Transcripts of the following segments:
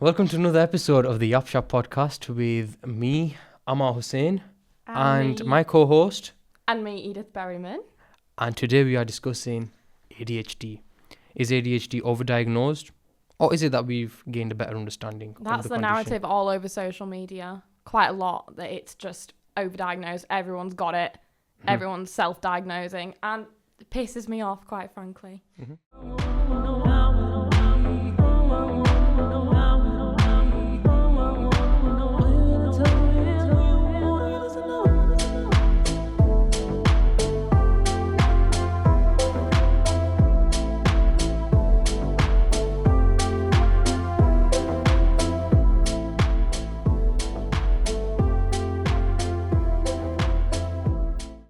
Welcome to another episode of the Yap-shap podcast with me, Ammaar Hussain, and my co-host. And me, Edith Berryman. And today we are discussing ADHD. Is ADHD overdiagnosed? Or is it that we've gained a better understanding of the That's the condition? narrative all over social media. Quite a lot, that it's just overdiagnosed. Everyone's got it. Everyone's self-diagnosing. And it pisses me off, quite frankly.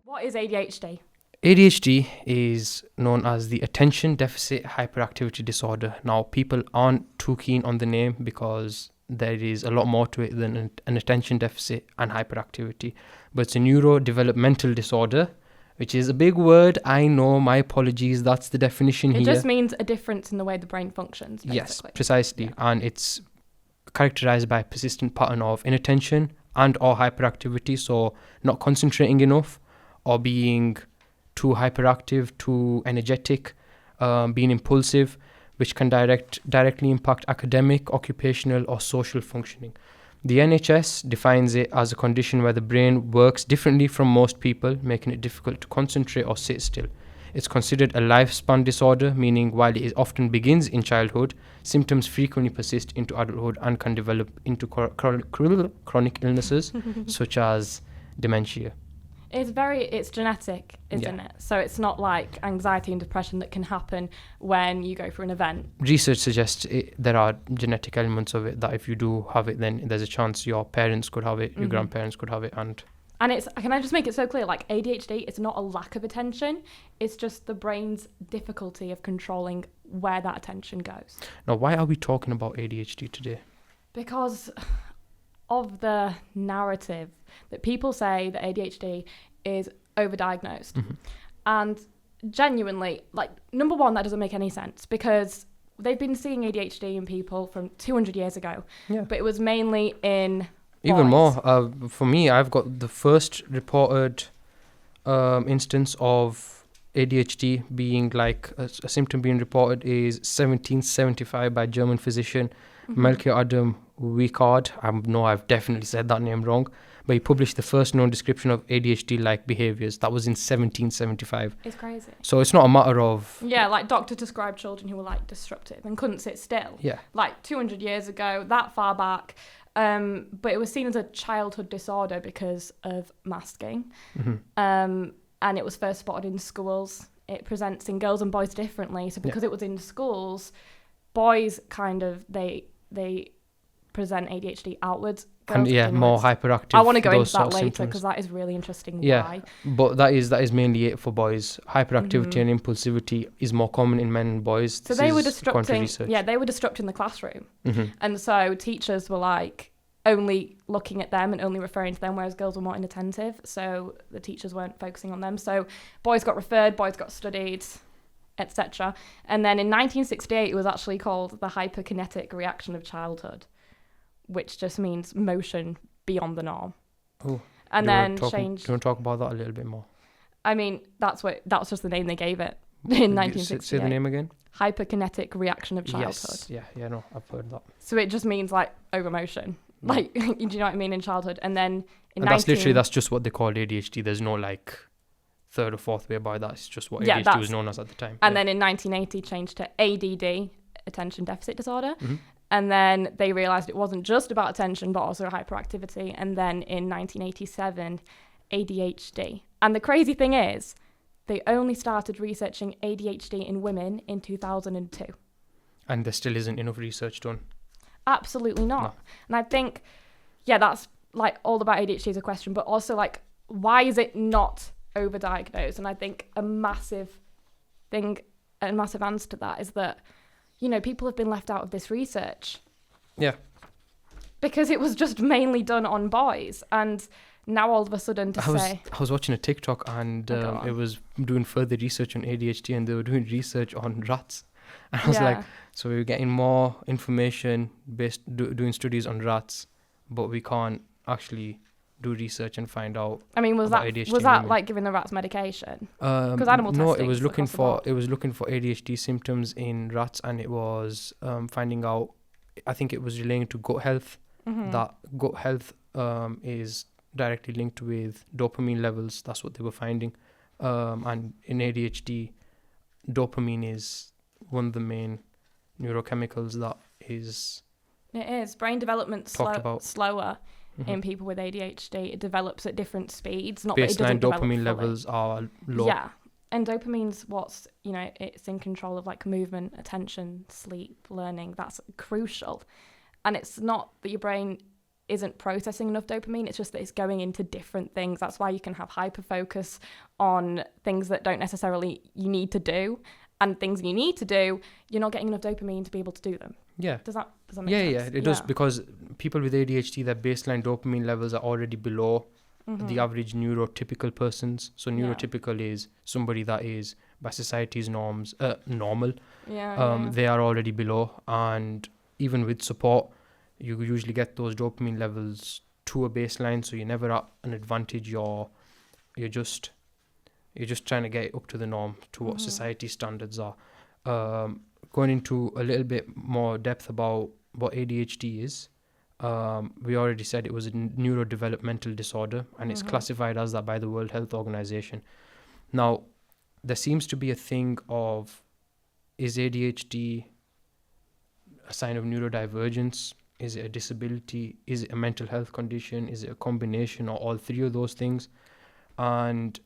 What is ADHD? ADHD is known as the Attention Deficit Hyperactivity Disorder. Now, people aren't too keen on the name because there is a lot more to it than an attention deficit and hyperactivity. But it's a neurodevelopmental disorder, which is a big word. I know, my apologies. That's the definition here. It just means a difference in the way the brain functions, basically. Yes, precisely. Yeah. And it's characterized by a persistent pattern of inattention and or hyperactivity. So not concentrating enough or being too hyperactive, too energetic, being impulsive, which can directly impact academic, occupational or social functioning. The NHS defines it as a condition where the brain works differently from most people, making it difficult to concentrate or sit still. It's considered a lifespan disorder, meaning while it often begins in childhood, symptoms frequently persist into adulthood and can develop into chronic illnesses such as dementia. It's genetic, isn't it? So it's not like anxiety and depression that can happen when you go through an event. Research suggests there are genetic elements of it that if you do have it, then there's a chance your parents could have it, your grandparents could have it, and Can I just make it so clear? Like ADHD, it's not a lack of attention. It's just the brain's difficulty of controlling where that attention goes. Now, why are we talking about ADHD today? Because of the narrative that people say that ADHD is overdiagnosed. And genuinely, like, number one, that doesn't make any sense because they've been seeing ADHD in people from 200 years ago. Yeah. But it was mainly in Even boys. more. For me, I've got the first reported instance of ADHD being like a symptom being reported is 1775 by German physician Melchior Adam Wiecard. I know I've definitely said that name wrong, but he published the first known description of ADHD-like behaviours. That was in 1775. It's crazy. So it's not a matter of... Yeah, like doctors described children who were like disruptive and couldn't sit still. Yeah. Like 200 years ago, that far back. But it was seen as a childhood disorder because of masking. And it was first spotted in schools. It presents in girls and boys differently. So because it was in schools, boys kind of, they present ADHD outwards. And more hyperactive. I want to go into that sort of later symptoms. because that is really interesting. Yeah, why. but that is mainly it for boys. Hyperactivity and impulsivity is more common in men and boys. So they were disrupting. Yeah, they were disrupting the classroom, and so teachers were like only looking at them and only referring to them, whereas girls were more inattentive. So the teachers weren't focusing on them. So boys got referred, boys got studied, etc. And then in 1968, it was actually called the hyperkinetic reaction of childhood, which just means motion beyond the norm. Oh, and then changed. Do you want to talk about that a little bit more? I mean, that was just the name they gave it in 1968. Say the name again. Hyperkinetic reaction of childhood. Yes, yeah, no, I've heard that. So it just means like over motion. Like, do you know what I mean, in childhood? And then that's just what they call ADHD. There's no like third or fourth way about that. It's just what ADHD was known as at the time. And then in 1980 changed to ADD, Attention Deficit Disorder. And then they realised it wasn't just about attention, but also hyperactivity. And then in 1987, ADHD. And the crazy thing is, they only started researching ADHD in women in 2002. And there still isn't enough research done. Absolutely not. No. And I think, that's like all about ADHD is a question, but also like, why is it not overdiagnosed? And I think a massive answer to that is that, people have been left out of this research. Yeah. Because it was just mainly done on boys. And now all of a sudden I was watching a TikTok and it was doing further research on ADHD and they were doing research on rats. And I was like, so we're getting more information doing studies on rats, but we can't actually do research and find out. I mean, was that like giving the rats medication? Because animal testing. No, it was looking for ADHD symptoms in rats, and it was finding out. I think it was relating to gut health. That gut health is directly linked with dopamine levels. That's what they were finding. And in ADHD, dopamine is one of the main neurochemicals that is. It is brain development slower. In people with ADHD, it develops at different speeds. Not baseline dopamine levels are low. Yeah, and dopamine's it's in control of like movement, attention, sleep, learning. That's crucial. And it's not that your brain isn't processing enough dopamine, it's just that it's going into different things. That's why you can have hyperfocus on things that don't necessarily you need to do, and things you need to do, you're not getting enough dopamine to be able to do them. Yeah. Does that make sense? Yeah, it does, because people with ADHD, their baseline dopamine levels are already below the average neurotypical persons. So neurotypical is somebody that is, by society's norms, normal. They are already below, and even with support, you usually get those dopamine levels to a baseline, so you're never at an advantage. You're just trying to get it up to the norm, to what society standards are. Going into a little bit more depth about what ADHD is, we already said it was a neurodevelopmental disorder, and it's classified as that by the World Health Organization. Now, there seems to be a thing of, is ADHD a sign of neurodivergence? Is it a disability? Is it a mental health condition? Is it a combination, or all three of those things? And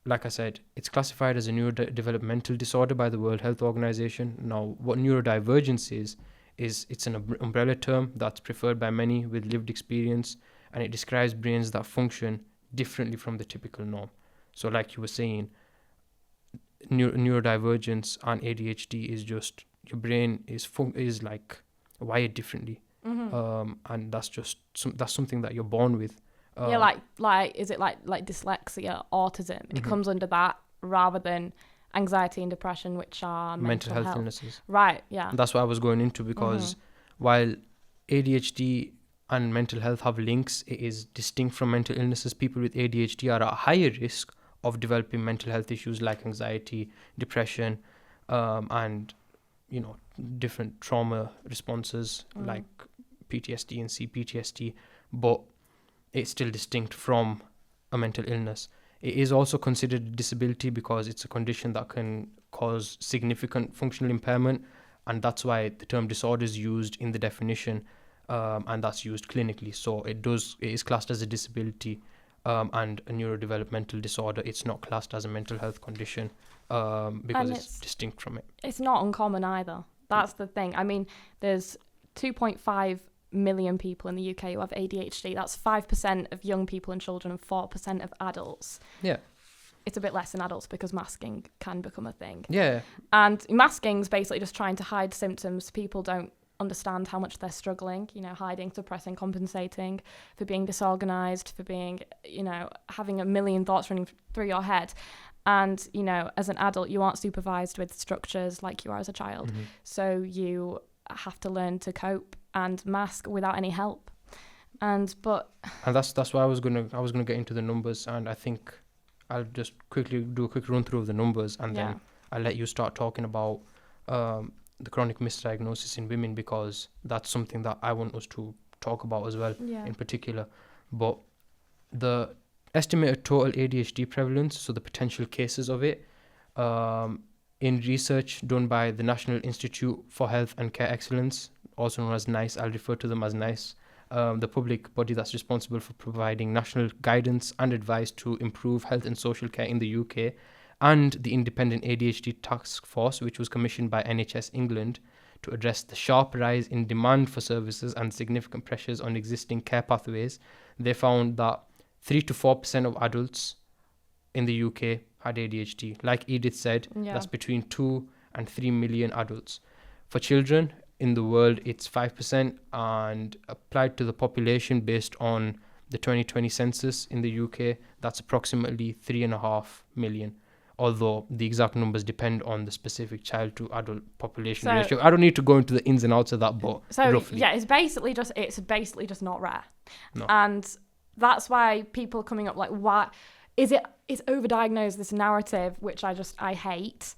like I said, it's classified as a neurodevelopmental disorder by the World Health Organization. Now, what neurodivergence is it's an umbrella term that's preferred by many with lived experience, and it describes brains that function differently from the typical norm. So like you were saying, neurodivergence and ADHD is just your brain is like wired differently, and that's just that's something that you're born with. Like is it like dyslexia, autism? It comes under that rather than anxiety and depression, which are mental health illnesses. Right, yeah. And that's what I was going into, because while ADHD and mental health have links, it is distinct from mental illnesses. People with ADHD are at a higher risk of developing mental health issues like anxiety, depression, and different trauma responses like PTSD and CPTSD, but it's still distinct from a mental illness. It is also considered a disability because it's a condition that can cause significant functional impairment, and that's why the term disorder is used in the definition, and that's used clinically. So it is classed as a disability and a neurodevelopmental disorder. It's not classed as a mental health condition because it's distinct from it. It's not uncommon either. That's the thing. I mean, there's 2.5 million people in the UK who have ADHD. That's 5% of young people and children and 4% of adults. Yeah. It's a bit less than adults because masking can become a thing. Yeah. And masking's basically just trying to hide symptoms. People don't understand how much they're struggling, hiding, suppressing, compensating, for being disorganized, for being, having a million thoughts running through your head. And, as an adult, you aren't supervised with structures like you are as a child. So you have to learn to cope and mask without any help. And that's why I was gonna get into the numbers, and I think I'll just quickly do a quick run through of the numbers, and then I'll let you start talking about the chronic misdiagnosis in women, because that's something that I want us to talk about as well in particular. But the estimated total ADHD prevalence, so the potential cases of it, in research done by the National Institute for Health and Care Excellence, also known as NICE, I'll refer to them as NICE, the public body that's responsible for providing national guidance and advice to improve health and social care in the UK, and the Independent ADHD Task Force, which was commissioned by NHS England to address the sharp rise in demand for services and significant pressures on existing care pathways. They found that 3 to 4% of adults in the UK had ADHD. Like Edith said, that's between 2 and 3 million adults. For children in the world, it's 5%, and applied to the population based on the 2020 census in the UK, that's approximately 3.5 million. although the exact numbers depend on the specific child to adult population ratio. I don't need to go into the ins and outs of that, but roughly. Yeah, it's basically just not rare. No. And that's why people are coming up like, why is overdiagnosed, this narrative, which I hate.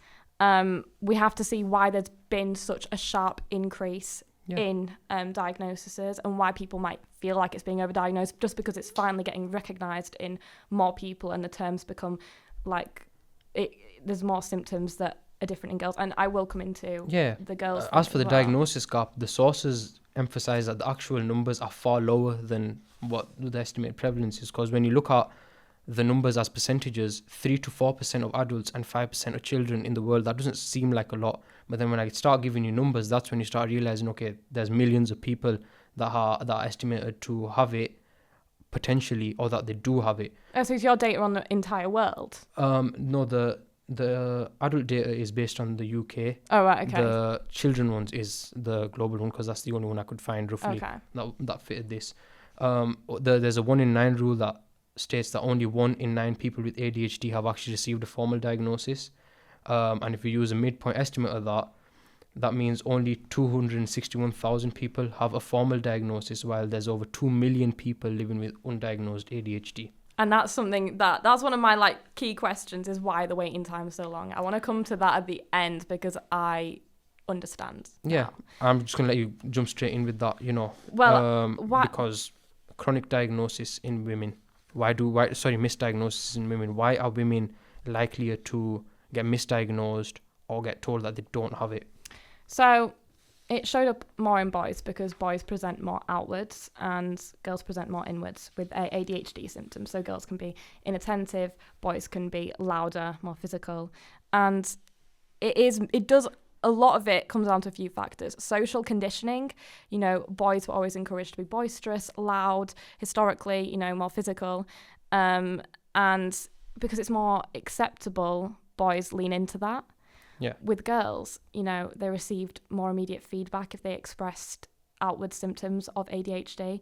We have to see why there's been such a sharp increase in diagnoses, and why people might feel like it's being overdiagnosed, just because it's finally getting recognised in more people, and the terms become like there's more symptoms that are different in girls. And I will come into the girls. As for the diagnosis gap, the sources emphasise that the actual numbers are far lower than what the estimated prevalence is, because when you look at the numbers as percentages, 3 to 4% of adults and 5% of children in the world, that doesn't seem like a lot. But then when I start giving you numbers, that's when you start realizing, okay, there's millions of people that are estimated to have it potentially, or that they do have it. So is your data on the entire world? No, the adult data is based on the UK. Oh, right, okay. The children ones is the global one, because that's the only one I could find roughly that fitted this. There's a 1 in 9 rule that states that only 1 in 9 people with ADHD have actually received a formal diagnosis. And if you use a midpoint estimate of that means only 261,000 people have a formal diagnosis, while there's over 2 million people living with undiagnosed ADHD. And that's something that's one of my key questions, is why the waiting time is so long. I want to come to that at the end, because I understand. Yeah, I'm just going to let you jump straight in with that, because chronic diagnosis in women, misdiagnosis in women, why are women likelier to get misdiagnosed or get told that they don't have it? So it showed up more in boys, because boys present more outwards and girls present more inwards with ADHD symptoms. So girls can be inattentive, boys can be louder, more physical. And a lot of it comes down to a few factors. Social conditioning, boys were always encouraged to be boisterous, loud, historically, more physical. And because it's more acceptable, boys lean into that. Yeah. With girls, they received more immediate feedback if they expressed outward symptoms of ADHD.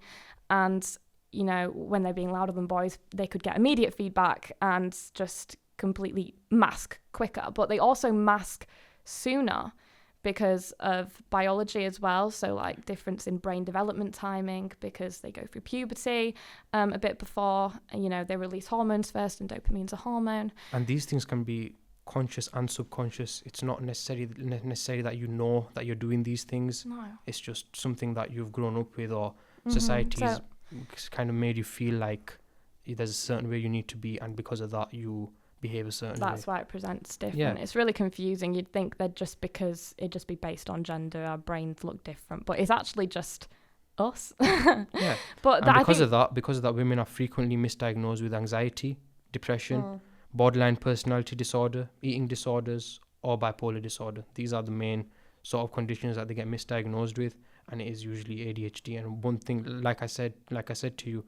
And, when they're being louder than boys, they could get immediate feedback and just completely mask quicker. But they also mask sooner because of biology as well. So difference in brain development timing, because they go through puberty a bit before, they release hormones first, and dopamine's a hormone. And these things can be conscious and subconscious. It's not necessarily that you know that you're doing these things. No. It's just something that you've grown up with, or society's kind of made you feel like there's a certain way you need to be, and because of that you behave a certain way. That's why it presents different. Yeah. It's really confusing. You'd think that just because it'd just be based on gender, our brains look different, but it's actually just us. Yeah. But because of that, women are frequently misdiagnosed with anxiety, depression, borderline personality disorder, eating disorders, or bipolar disorder. These are the main sort of conditions that they get misdiagnosed with, and it is usually ADHD. And one thing, like I said to you,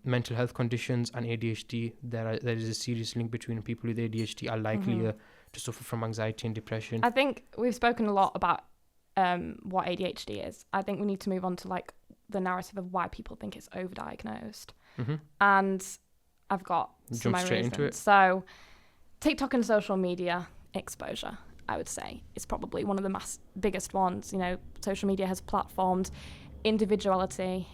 mental health conditions and ADHD, there is a serious link between people with ADHD are likelier to suffer from anxiety and depression. I think we've spoken a lot about what ADHD is. I think we need to move on to the narrative of why people think it's overdiagnosed. And I've got some of my reasons. Into it. So TikTok and social media exposure, I would say, is probably one of the biggest ones. Social media has platformed individualism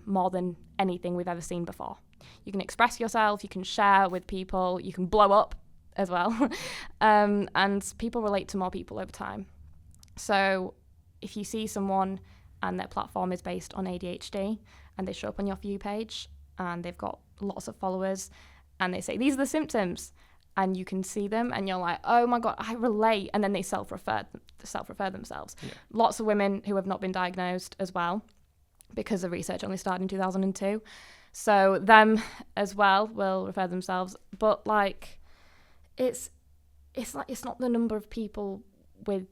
more than anything we've ever seen before. You can express yourself, you can share with people, you can blow up as well. And people relate to more people over time. So if you see someone and their platform is based on ADHD and they show up on your For You page and they've got lots of followers and they say, these are the symptoms, and you can see them and you're like, oh my God, I relate. And then they self-refer themselves. Yeah. Lots of women who have not been diagnosed as well, because the research only started in 2002. So them as well will refer themselves. But it's not the number of people with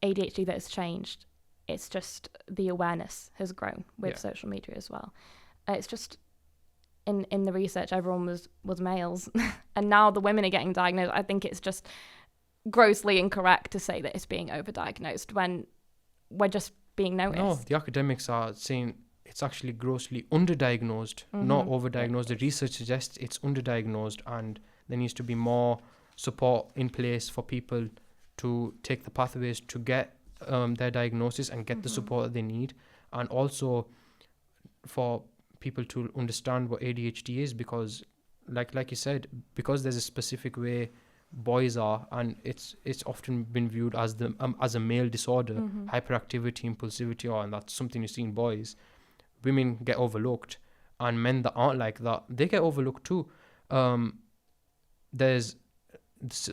ADHD that has changed. It's just the awareness has grown with social media as well. It's just in the research, everyone was males. And now the women are getting diagnosed. I think it's just grossly incorrect to say that it's being overdiagnosed when we're just being noticed. No, the academics are saying it's actually grossly underdiagnosed, not overdiagnosed. The research suggests it's underdiagnosed, and There needs to be more support in place for people to take the pathways to get their diagnosis and get the support that they need, and also for people to understand what ADHD is, because like you said, because there's a specific way boys are, and it's often been viewed as the as a male disorder, hyperactivity, impulsivity, and that's something you see in boys. Women get overlooked, and men that aren't like that, they get overlooked too. There's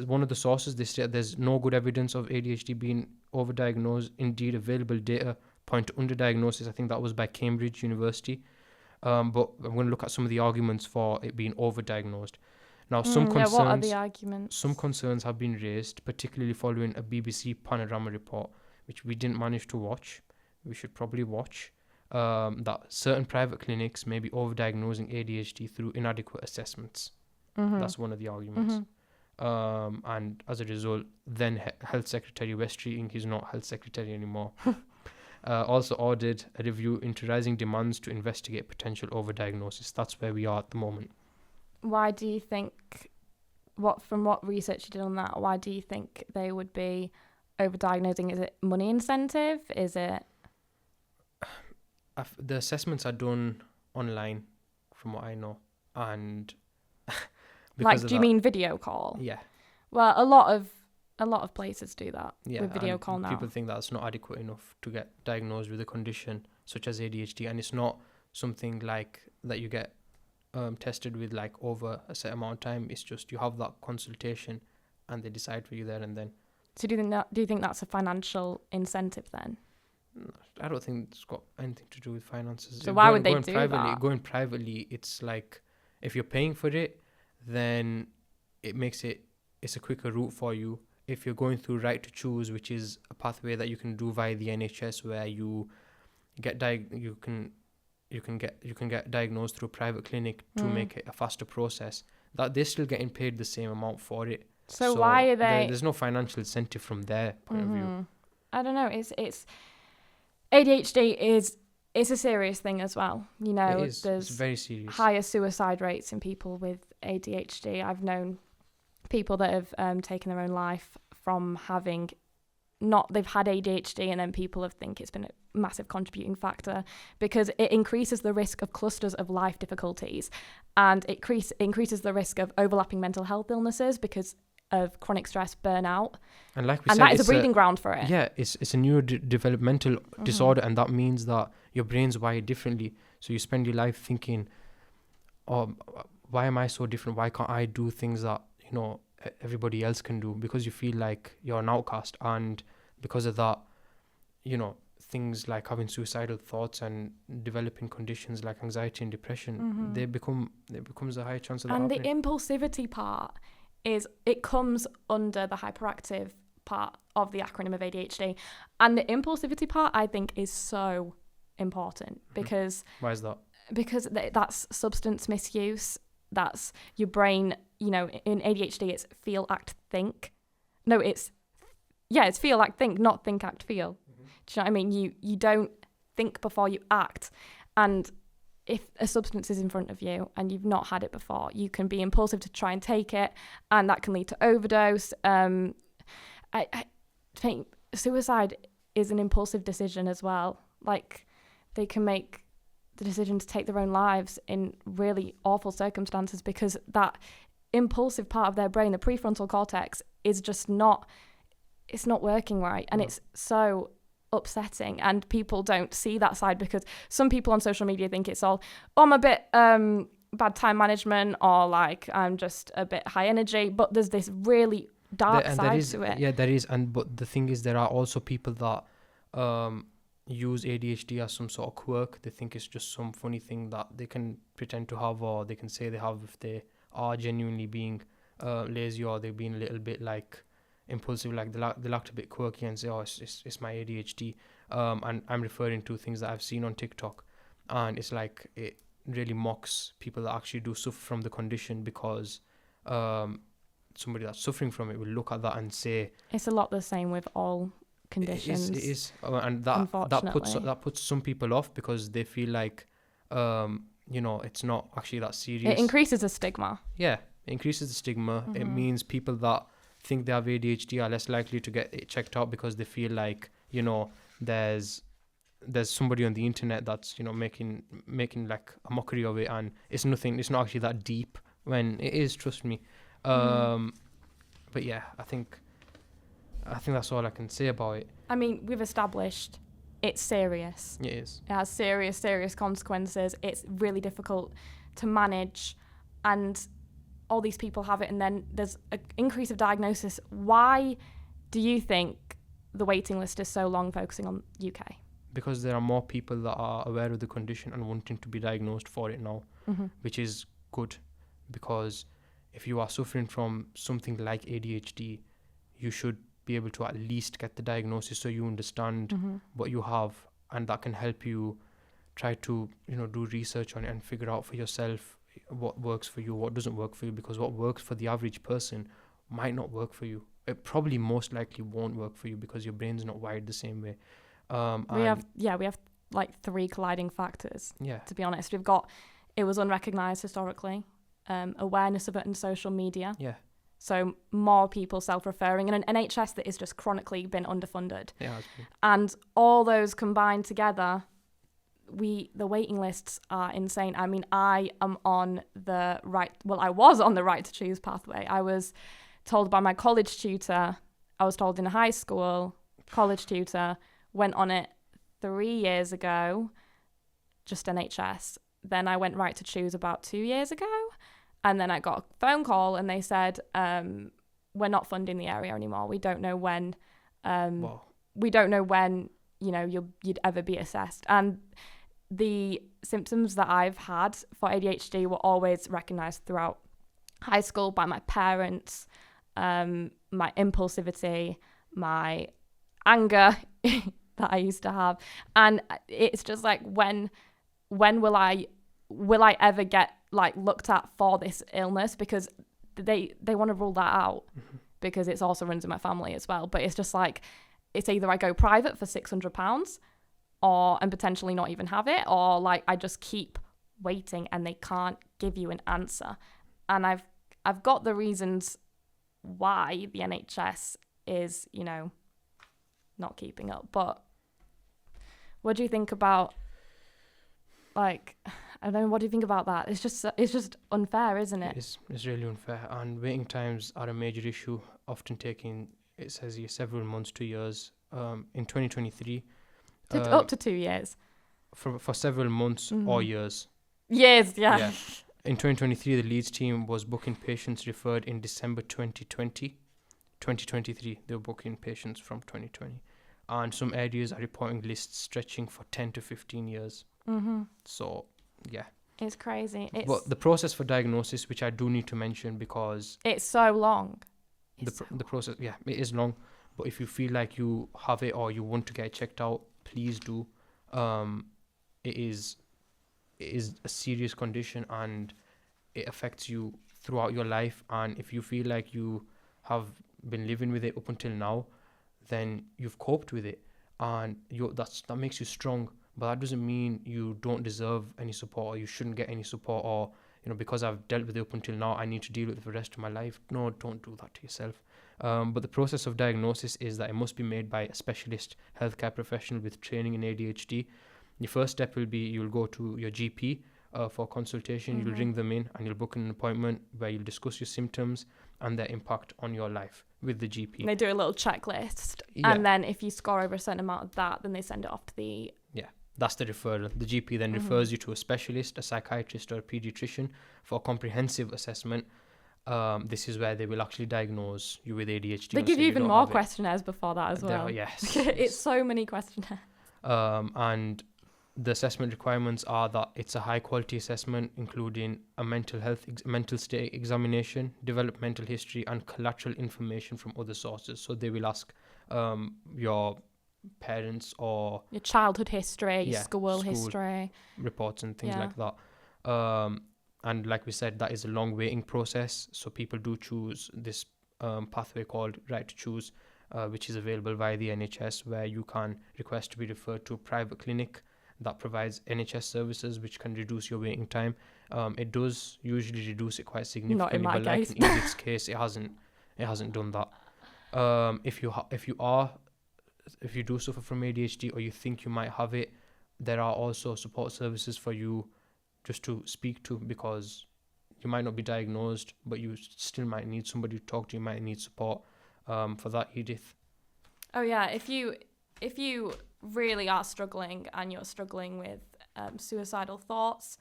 one of the sources, they say there's no good evidence of ADHD being overdiagnosed. Indeed, available data point to underdiagnosis. I think that was by Cambridge University. But I'm going to look at some of the arguments for it being overdiagnosed. Now, what are the arguments? Some concerns have been raised, particularly following a BBC Panorama report, which we didn't manage to watch. We should probably watch. That certain private clinics may be overdiagnosing ADHD through inadequate assessments. That's one of the arguments. And as a result, then Health Secretary West Keating, he's not Health Secretary anymore, also ordered a review into rising demands to investigate potential overdiagnosis. That's where we are at the moment. Why do you think, from what research you did on that, why do you think they would be overdiagnosing? Is it money incentive? Is it... The assessments are done online, from what I know, and... do you mean video call? Yeah. Well, a lot of places do that with video call now. People think that's not adequate enough to get diagnosed with a condition such as ADHD, and it's not something like that you get tested with like over a set amount of time. It's just you have that consultation, and they decide for you there and then. So do you think that's a financial incentive then? I don't think it's got anything to do with finances. So why would they do that? Going privately, it's like if you're paying for it, then it's a quicker route for you. If you're going through Right to Choose, which is a pathway that you can do via the NHS, where you get you can get diagnosed through a private clinic to make it a faster process, that they're still getting paid the same amount for it. So why are they... There's no financial incentive from their point of view. I don't know. It's ADHD it's a serious thing as well. You know, it's very serious. Higher suicide rates in people with ADHD. I've known people that have taken their own life from they've had ADHD, and then people have think it's been a massive contributing factor because it increases the risk of clusters of life difficulties, and it increases the risk of overlapping mental health illnesses because of chronic stress, burnout, and like we said, that is a breeding ground for it. Yeah, it's a neurodevelopmental disorder, and that means that your brain's wired differently. So you spend your life thinking, "Oh, why am I so different? Why can't I do things that everybody else can do?" Because you feel like you're an outcast, and because of that, things like having suicidal thoughts and developing conditions like anxiety and depression, there becomes a higher chance of that happening. And the impulsivity part it comes under the hyperactive part of the acronym of ADHD, and the impulsivity part I think is so important because... Why is that? Because that's substance misuse. That's your brain, in ADHD it's feel, act, think. No, it's feel, act, think, not think, act, feel. Do you know what I mean? You don't think before you act, and if a substance is in front of you and you've not had it before, you can be impulsive to try and take it, and that can lead to overdose. I think suicide is an impulsive decision as well. Like, they can make the decision to take their own lives in really awful circumstances because that impulsive part of their brain, the prefrontal cortex, is just not working right. And it's so upsetting, and people don't see that side because some people on social media think it's all, I'm a bit bad time management, or like I'm just a bit high energy, but there's this really dark side to it. Yeah, there is. But the thing is, there are also people that use ADHD as some sort of quirk. They think it's just some funny thing that they can pretend to have, or they can say they have if they are genuinely being lazy, or they've been a little bit like impulsive, like they act a bit quirky and say, it's my ADHD. And I'm referring to things that I've seen on TikTok, and it's like it really mocks people that actually do suffer from the condition, because somebody that's suffering from it will look at that and say... It's a lot the same with all conditions. It is. And that puts some people off because they feel like, it's not actually that serious. It increases the stigma. Yeah, It increases the stigma. It means people that think they have ADHD are less likely to get it checked out because they feel like, there's somebody on the internet that's, making like a mockery of it, and it's not actually that deep, when it is, trust me. But yeah, I think that's all I can say about it. I mean, we've established it's serious. It is. It has serious consequences. It's really difficult to manage, and all these people have it, and then there's an increase of diagnosis. Why do you think the waiting list is so long, focusing on UK? Because there are more people that are aware of the condition and wanting to be diagnosed for it now, which is good, because if you are suffering from something like ADHD, you should be able to at least get the diagnosis so you understand what you have, and that can help you try to, do research on it and figure out for yourself what works for you, what doesn't work for you, because what works for the average person might not work for you. It probably most likely won't work for you because your brain's not wired the same way. We have like 3 colliding factors. Yeah. To be honest, we've got it was unrecognised historically, awareness of it in social media. Yeah. So more people self-referring, and an NHS that is just chronically been underfunded. Yeah. And all those combined together, the waiting lists are insane. I mean, I am on the right. Well, I was on the right to choose pathway. I was told by my college tutor. I was told in high school, college tutor. Went on it 3 years ago, just NHS. Then I went right to choose about 2 years ago. And then I got a phone call and they said, we're not funding the area anymore. We don't know when, we don't know when, you'd ever be assessed. And the symptoms that I've had for ADHD were always recognised throughout high school by my parents, my impulsivity, my anger that I used to have. And it's just like, when will I ever get looked at for this illness? Because they want to rule that out because it's also runs in my family as well. But it's just like, it's either I go private for £600 and potentially not even have it, or I just keep waiting and they can't give you an answer. And I've got the reasons why the NHS is, not keeping up. But what do you think about, I don't know, what do you think about that? It's just unfair, isn't it? It's really unfair. And waiting times are a major issue, often taking, it says here, several months to years. In 2023... up to 2 years. For several months or years. Years, yeah. In 2023, the Leeds team was booking patients referred in December 2020. 2023, they were booking patients from 2020. And some areas are reporting lists stretching for 10 to 15 years. So, yeah. It's crazy. But the process for diagnosis, which I do need to mention because... It's so long. The process, yeah, it is long. But if you feel like you have it or you want to get it checked out, please do. It is a serious condition and it affects you throughout your life. And if you feel like you have been living with it up until now, then you've coped with it, and that makes you strong. But that doesn't mean you don't deserve any support or you shouldn't get any support, or because I've dealt with it up until now, I need to deal with it for the rest of my life. No, don't do that to yourself. But the process of diagnosis is that it must be made by a specialist healthcare professional with training in ADHD. The first step will be you'll go to your GP for consultation. You'll ring them in and you'll book an appointment where you'll discuss your symptoms and their impact on your life with the GP. And they do a little checklist, and then if you score over a certain amount of that, then they send it off to the... Yeah, that's the referral. The GP then refers you to a specialist, a psychiatrist or a pediatrician for a comprehensive assessment. This is where they will actually diagnose you with ADHD. They give you even more questionnaires before that as well. Yes. It's so many questionnaires. And the assessment requirements are that it's a high quality assessment, including a mental state examination, developmental history, and collateral information from other sources. So they will ask your parents or your childhood history, your school history, reports and things like that. And like we said, that is a long waiting process. So people do choose this pathway called Right to Choose, which is available via the NHS, where you can request to be referred to a private clinic that provides NHS services, which can reduce your waiting time. It does usually reduce it quite significantly, Not in my case. Like in Edith's case, it hasn't done that. If you do suffer from ADHD or you think you might have it, there are also support services for you just to speak to, because you might not be diagnosed, but you still might need somebody to talk to. You might need support for that, Edith. Oh yeah, if you really are struggling and you're struggling with suicidal thoughts,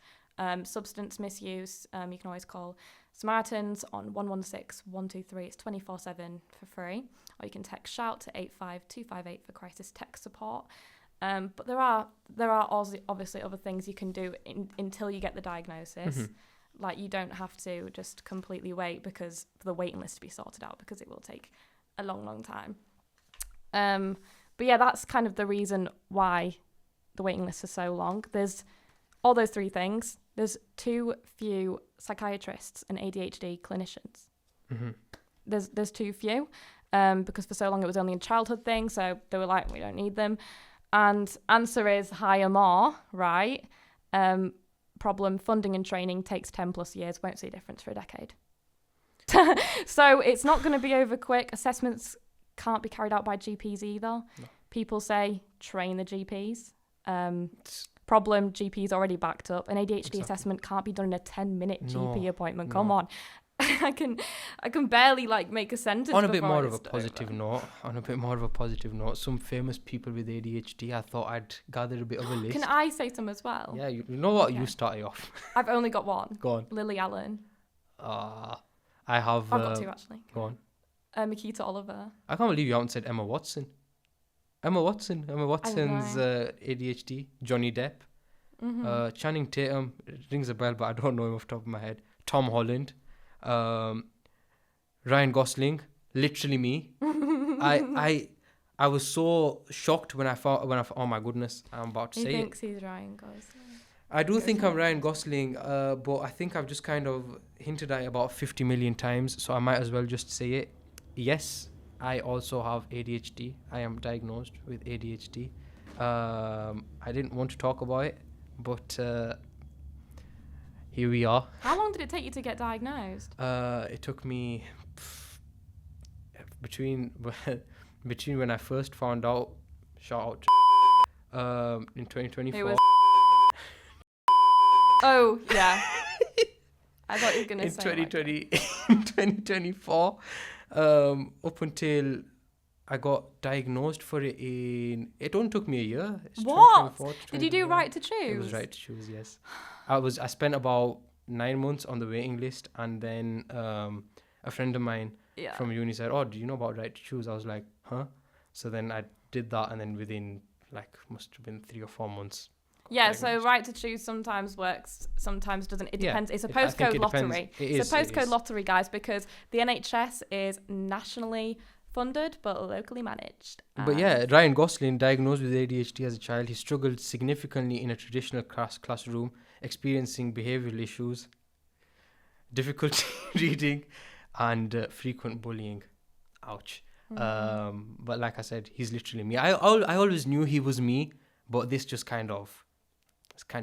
substance misuse, you can always call Samaritans on 116 123. It's 24/7 for free, or you can text shout to 85258 for crisis tech support. But there are obviously other things you can do until you get the diagnosis. Mm-hmm. Like, you don't have to just completely wait for the waiting list to be sorted out, because it will take a long time. But yeah, that's kind of the reason why the waiting lists are so long. There's all those three things. There's too few psychiatrists and ADHD clinicians. Mm-hmm. There's too few, because for so long it was only a childhood thing, so they were like, we don't need them. And answer is hire more, right? Problem, funding and training takes 10 plus years, won't see a difference for a decade. So it's not going to be over quick. Assessments can't be carried out by GPs either. No. People say train the GPs. Problem, GPs already backed up. An ADHD assessment can't be done in a 10-minute GP appointment. Come on. I can barely make a sentence. On a bit more of a positive note, some famous people with ADHD, I thought I'd gather a bit of a list. Can I say some as well? Yeah, you know what? Okay. You start it off. I've only got one. Go on. Lily Allen. I have... I've got two, actually. Go on. Makita Oliver. I can't believe you haven't said Emma Watson. Emma Watson's ADHD. Johnny Depp. Mm-hmm. Channing Tatum. It rings a bell, but I don't know him off the top of my head. Tom Holland. Ryan Gosling. Literally me. I was so shocked when I found, oh my goodness, I'm about to say it. He thinks he's Ryan Gosling. I do think I'm Ryan Gosling, but I think I've just kind of hinted at it about 50 million times, so I might as well just say it. Yes, I also have ADHD. I am diagnosed with ADHD. I didn't want to talk about it, but here we are. How long did it take you to get diagnosed? It took me between when I first found out, shout out in 2024. It was oh, yeah. I thought you were going to say in 2024, up until I got diagnosed for it it only took me a year. It's what? Did you do Right to Choose? It was Right to Choose, yes. I spent about 9 months on the waiting list, and then a friend of mine from uni said, oh, do you know about Right to Choose? I was like, huh? So then I did that, and then within must have been 3 or 4 months. Yeah, so Right to Choose sometimes works, sometimes doesn't. It depends. It's a postcode lottery. It's a postcode lottery, guys, because the NHS is nationally funded but locally managed. But yeah, Ryan Gosling, diagnosed with ADHD as a child, he struggled significantly in a traditional classroom, experiencing behavioral issues, difficulty reading, and frequent bullying. Ouch. But like I said, he's literally me. I always knew he was me, but this just kind of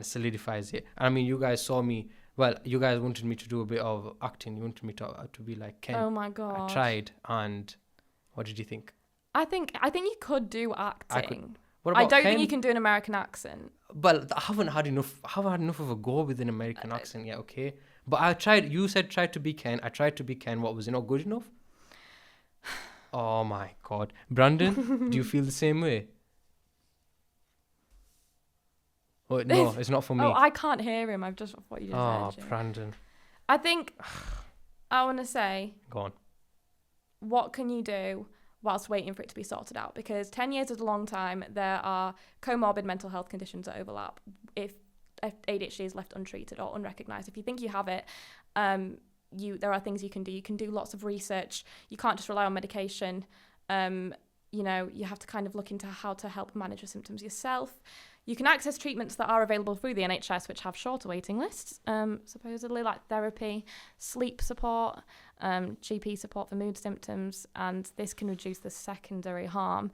solidifies it. I mean, you guys saw me. Well, you guys wanted me to do a bit of acting. You wanted me to be like Ken. Oh my god! I tried, and what did you think? I think you could do acting. I don't think you can do an American accent. But I haven't had enough of a go with an American accent yet. Okay, but I tried. You said try to be Ken. I tried to be Ken. What, was it not good enough? Oh my god, Brandon, do you feel the same way? Oh, no, it's not for me. Oh, I can't hear him. I've just thought you just heard you. Brandon. I think I want to say... Go on. What can you do whilst waiting for it to be sorted out? Because 10 years is a long time. There are comorbid mental health conditions that overlap. If ADHD is left untreated or unrecognised, if you think you have it, there are things you can do. You can do lots of research. You can't just rely on medication. You have to kind of look into how to help manage your symptoms yourself. You can access treatments that are available through the NHS, which have shorter waiting lists, supposedly, like therapy, sleep support, GP support for mood symptoms, and this can reduce the secondary harm.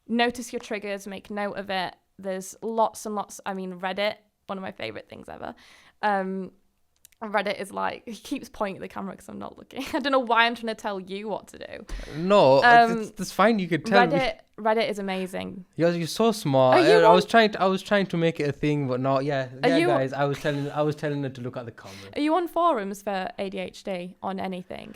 Notice your triggers, make note of it. There's lots and lots. I mean, Reddit, one of my favorite things ever. Reddit is like, he keeps pointing at the camera because I'm not looking. I don't know why I'm trying to tell you what to do. No, it's fine. You could tell me. Reddit is amazing. You're so smart. I was trying to make it a thing, but no, guys. I was telling her to look at the camera. Are you on forums for ADHD on anything?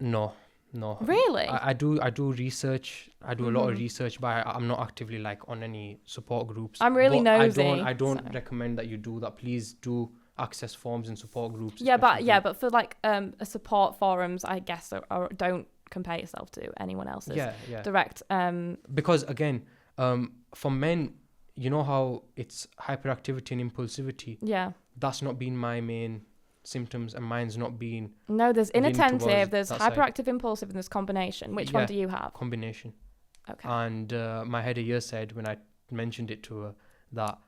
No. Really? I do research. I do a lot of research, but I'm not actively like on any support groups. I'm really nosy. I don't recommend that you do that. Please do access forums and support groups. But for like a support forums, I guess, or don't compare yourself to anyone else's direct. Because again, for men, you know how it's hyperactivity and impulsivity. Yeah. That's not been my main symptoms, and mine's not been. No, there's inattentive, there's hyperactive, impulsive, and there's combination. Which one do you have? Combination. Okay. And my head of year said when I mentioned it to her that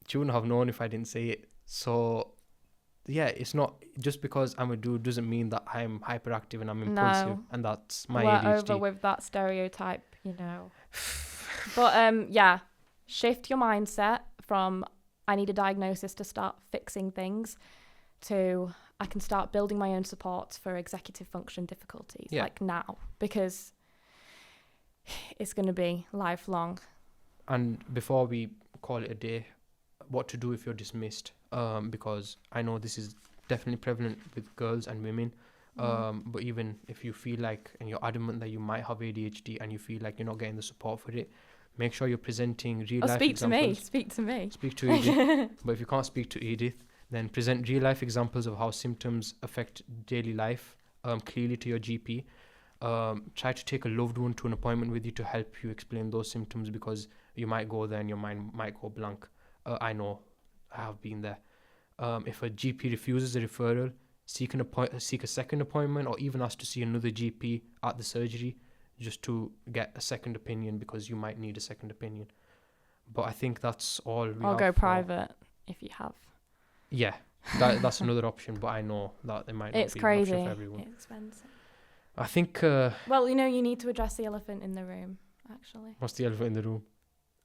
she wouldn't have known if I didn't say it. So yeah, it's not just because I'm a dude doesn't mean that I'm hyperactive and I'm impulsive, and that's my ADHD. We're over with that stereotype, you know. But shift your mindset from I need a diagnosis to start fixing things to I can start building my own supports for executive function difficulties, like now, because it's going to be lifelong. And before we call it a day, what to do if you're dismissed, because I know this is definitely prevalent with girls and women, but even if you feel like, and you're adamant that you might have ADHD and you feel like you're not getting the support for it, make sure you're presenting real life examples. Speak to Edith. But if you can't speak to Edith, then present real life examples of how symptoms affect daily life clearly to your GP. Try to take a loved one to an appointment with you to help you explain those symptoms, because you might go there and your mind might go blank. I know, I have been there. If a GP refuses a referral, seek a second appointment, or even ask to see another GP at the surgery just to get a second opinion, because you might need a second opinion. But I think that's all we have. Or go private if you have. Yeah, that's another option, but I know that it might not be an option for everyone. It's expensive. I think... well, you know, you need to address the elephant in the room, actually. What's the elephant in the room?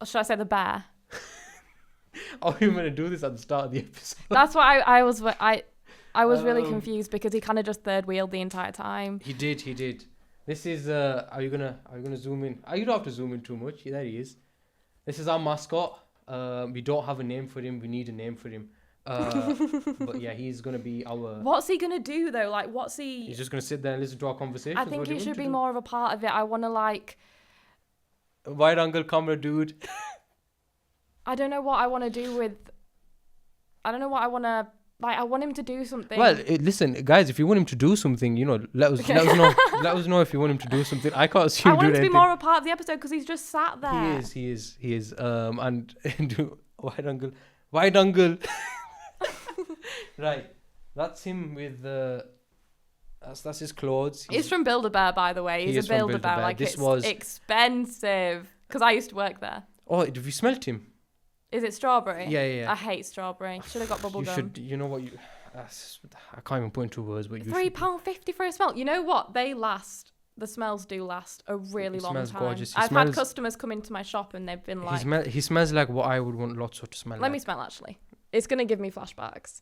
Or should I say the bear? Oh, you were going to do this at the start of the episode. That's what I was really confused, because he kind of just third wheeled the entire time. He did. This is... Are you gonna zoom in? You don't have to zoom in too much. There he is. This is our mascot. We don't have a name for him. We need a name for him. But yeah, he's gonna be our... What's he gonna do though? Like, what's he... He's just gonna sit there and listen to our conversation. I think he should be more of a part of it. I want to like... Wide angle camera, dude. I don't know what I want to do with... I don't know what I want to... Like, I want him to do something. Well, listen, guys, if you want him to do something, you know, let us know. Let us know if you want him to do something. I can't assume. I want him to be more of a part of the episode, because he's just sat there. He is. And do wide angle. Right, that's him with the. That's his clothes. He's from Build-A-Bear, by the way. He's a Build-A-Bear. Like, this was expensive, because I used to work there. Oh, have you smelt him? Is it strawberry? Yeah. I hate strawberry. Should have got bubble gum. You know what? I can't even put into words. But £3.50 for a smell. You know what? They last. The smells do last a really long time. Gorgeous. I've had customers come into my shop and they've been like... He smells like what I would want Lotso to smell like. Let me smell, actually. It's going to give me flashbacks.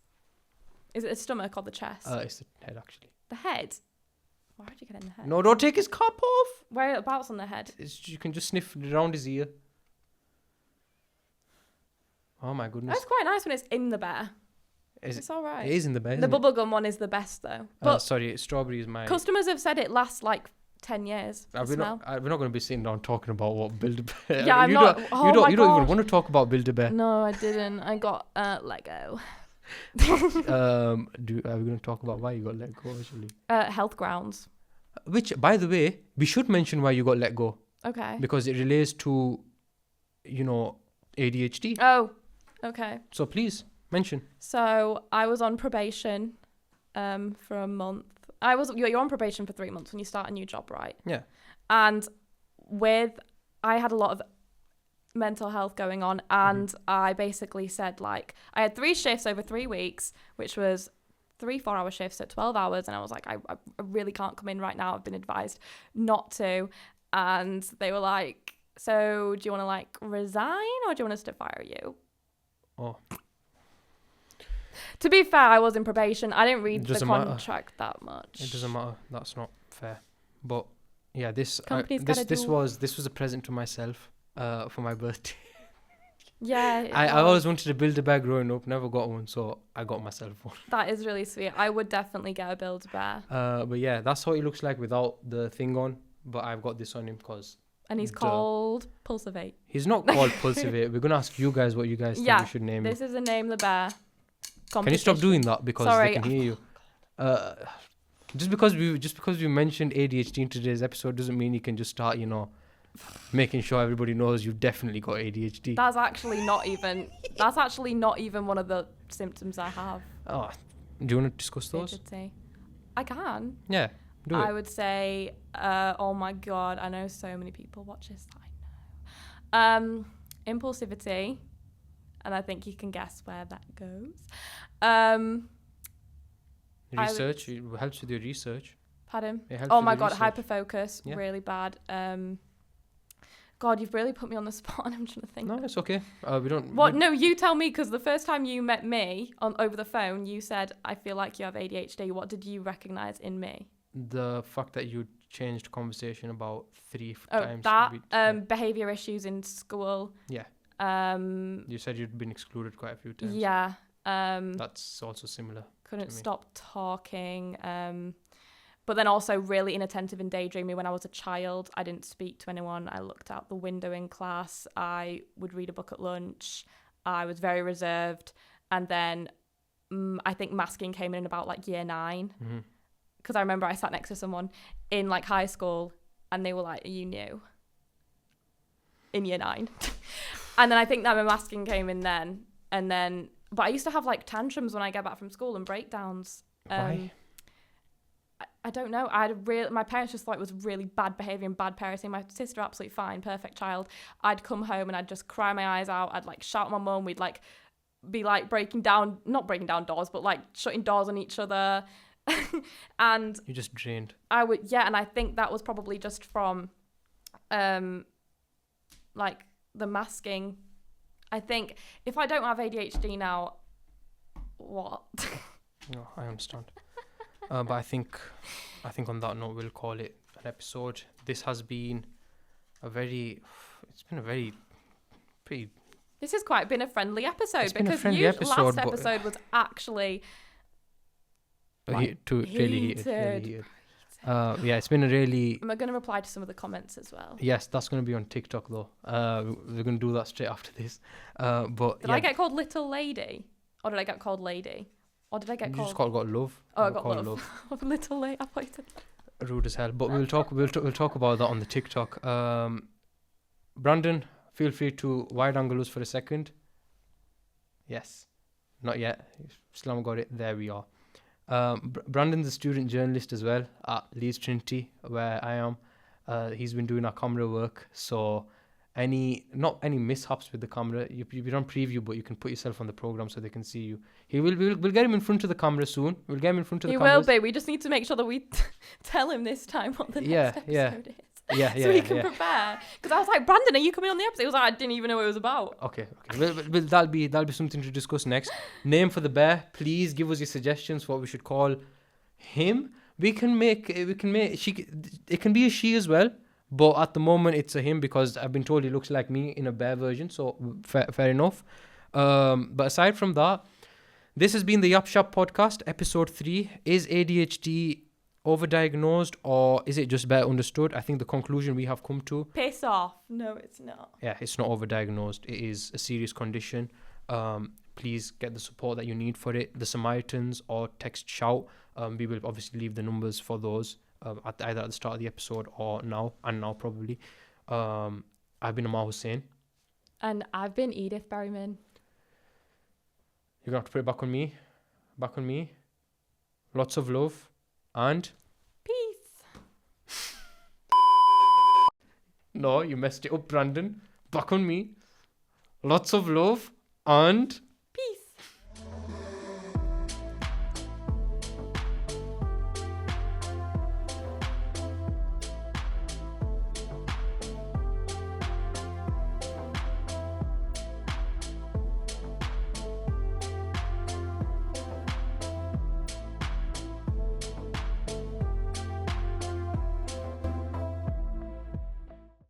Is it the stomach or the chest? It's the head, actually. The head? Why would you get in the head? No, don't take his cap off. Whereabouts on the head? You can just sniff around his ear. Oh my goodness. That's quite nice when it's in the bear. It's all right. It is in the bear. The bubblegum one is the best though. But sorry, strawberry is my... Customers have said it lasts like 10 years. We're not going to be sitting down talking about what Build-A-Bear... Yeah, you don't even want to talk about Build-A-Bear. No, I didn't. I got Lego. Are we going to talk about why you got let go, actually? Health grounds. Which, by the way, we should mention why you got let go. Okay. Because it relates to, you know, ADHD. Oh, okay. So please, mention. So I was on probation for a month. You're on probation for 3 months when you start a new job, right? Yeah. And I had a lot of mental health going on, and I basically said, like, I had 3 shifts over 3 weeks, which was 3 4-hour shifts at 12 hours, and I was like, I really can't come in right now. I've been advised not to. And they were like, So do you want to like resign or do you want us to fire you? Oh. To be fair, I was in probation. I didn't read the contract that much. It doesn't matter. That's not fair. But yeah, this this was a present to myself for my birthday. Yeah. I always wanted to build a bear growing up, never got one, so I got myself one. That is really sweet. I would definitely get a Build-A-Bear. But yeah, that's how he looks like without the thing on. But I've got this on him because... And he's called Pulsivate. He's not called Pulsivate. We're going to ask you guys what you guys think we should name him. This is a Name the Bear competition. Can you stop doing that because they can hear you? Just because we mentioned ADHD in today's episode doesn't mean you can just start, making sure everybody knows you've definitely got ADHD. That's actually not even one of the symptoms I have. Oh, do you want to discuss those? I can. Yeah, do it. I would say, oh my God, I know so many people watch this. I know. Impulsivity, and I think you can guess where that goes. Research, it helps with your research. Pardon? Oh my God, hyperfocus, really bad. God, you've really put me on the spot and I'm trying to think. No, it's okay. We don't... What? No, you tell me, because the first time you met me over the phone, you said, I feel like you have ADHD. What did you recognise in me? The fact that you changed conversation about 3 times. Behaviour issues in school. Yeah. You said you'd been excluded quite a few times. Yeah. That's also similar. Couldn't stop talking. But then also really inattentive and daydreaming. When I was a child, I didn't speak to anyone. I looked out the window in class. I would read a book at lunch. I was very reserved. And then I think masking came in about like year 9. Mm-hmm. Because I remember I sat next to someone in like high school and they were like, are you new? In year 9. And then I think that my masking came in then. But I used to have like tantrums when I get back from school and breakdowns. Why? I don't know. My parents just thought it was really bad behaviour and bad parenting. My sister, absolutely fine, perfect child. I'd come home and I'd just cry my eyes out. I'd like shout at my mum. We'd like be like not breaking down doors, but like shutting doors on each other. And you just drained. I would, yeah, and I think that was probably just from, like the masking. I think if I don't have ADHD now, what? No, I understand. But I think on that note, we'll call it an episode. This has been pretty. This has quite been a friendly episode because last episode was actually really heated. Yeah, it's been a really... I'm going to reply to some of the comments as well. Yes, that's going to be on TikTok though. We're going to do that straight after this. Did I get called Little Lady? Or did I get called Lady? Or did I get called... You just got love. Oh, I got love. Little Lady. I thought you said... Rude as hell. But we'll talk about that on the TikTok. Brandon, feel free to wide angle us for a second. Yes. Not yet. Islam got it. There we are. Brandon's a student journalist as well at Leeds Trinity, where I am. He's been doing our camera work, so not any mishaps with the camera. You don't preview, but you can put yourself on the program so they can see you. We'll get him in front of the camera soon. We'll get him in front of the camera. He will be. We just need to make sure that we tell him this time what the next episode is. So he can prepare. Because I was like, Brandon, are you coming on the episode? He was like, I didn't even know what it was about. Okay. Well, that'll be something to discuss next. Name for the bear. Please give us your suggestions for what we should call him. It can be a she as well, but at the moment it's a him because I've been told he looks like me in a bear version, so fair enough. But aside from that, this has been the Yap-shap podcast, episode 3. Is ADHD overdiagnosed or is it just better understood? I think the conclusion we have come to... Piss off. No, it's not. Yeah, it's not overdiagnosed. It is a serious condition. Please get the support that you need for it. The Samaritans or text shout. We will obviously leave the numbers for those either at the start of the episode or now probably. I've been Ammaar Hussain. And I've been Edith Berryman. You're going to have to put it back on me. Lots of love. And peace. No, you messed it up, Brandon. Back on me. Lots of love and